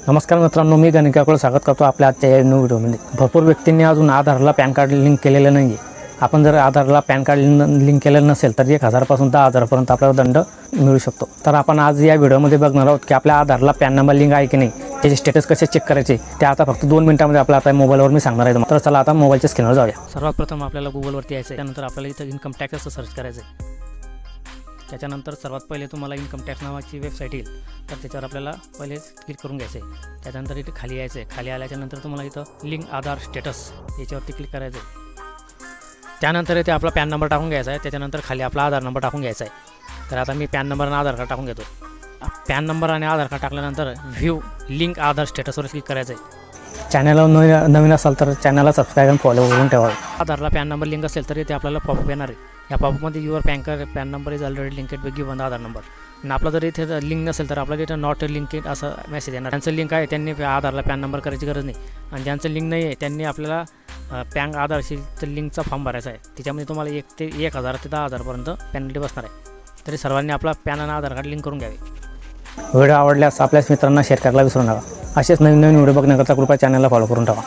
नमस्कार मित्रांनो, मी गणिकाकडे स्वागत करतो आपल्या आजच्या या न्यू व्हिडिओमध्ये। भरपूर व्यक्तींनी अजून आधारला पॅन कार्ड लिंक केलेलं नाही आहे। आपण जर आधारला पॅन कार्ड लिंक केलेलं नसेल तर 1000 पासून 10,000 पर्यंत आपल्याला दंड मिळू शकतो। तर आपण आज या व्हिडिओमध्ये बघणार आहोत की आपल्या आधारला पॅन नंबर लिंक आहे की नाही, त्याचे स्टेटस कसे चेक करायचे ते आता फक्त 2 मिनिटांमध्ये आपल्या आता मोबाईलवर मी सांगणार आहे। तर चला आता मोबाईलच्या स्क्रीनवर जाऊया। सर्वात प्रथम आपल्याला गुगलवरती यायचं आहे। त्यानंतर आपल्याला इथं इन्कम टॅक्सचं सर्च करायचं आहे। त्याच्यानंतर सर्वात पहिले तुम्हाला इन्कम टॅक्स नावाची वेबसाईट येईल, तर त्याच्यावर आपल्याला पहिले क्लिक करून घ्यायचं आहे। त्याच्यानंतर इथे खाली यायचं आहे। खाली आल्याच्यानंतर तुम्हाला इथं लिंक आधार स्टेटस याच्यावरती क्लिक करायचं आहे। त्यानंतर इथे आपला पॅन नंबर टाकून घ्यायचा आहे। त्याच्यानंतर खाली आपला आधार नंबर टाकून घ्यायचा आहे। तर आता मी पॅन नंबर आणि आधार कार्ड टाकून घेतो। पॅन नंबर आणि आधार कार्ड टाकल्यानंतर व्ह्यू लिंक आधार स्टेटसवर क्लिक करायचं आहे। चॅनलला नवीन असाल तर चॅनलला सबस्क्राईब आणि फॉलो करून ठेवा। आधारला पॅन नंबर लिंक असेल तर इथे आपल्याला पॉपअप येणार आहे। या पॉपअपमध्ये your PAN number is already linked with given Aadhaar number. आणि आपला जर इथे लिंक नसेल तर आपल्याला इथं नॉट लिंकेड असं मेसेज येणार। ज्यांचं लिंक आहे त्यांनी आधारला पॅन नंबर करायची गरज नाही, आणि ज्यांचं लिंक नाही आहे त्यांनी आपल्याला पॅन आधारशी लिंकचा फॉर्म भरायचा आहे। त्याच्यामध्ये तुम्हाला 1 ते 1000 ते 10,000 पर्यंत पेनल्टी बसणार आहे। तरी सर्वांनी आपला पॅन आणि आधार कार्ड लिंक करून घ्यावे। व्हिडिओ आवडल्यास आपल्याच मित्रांना शेअर करायला विसरू नका। असेच नवीन व्हिडिओ बघण्याकरता कृपया चॅनलला फॉलो करून ठेवा।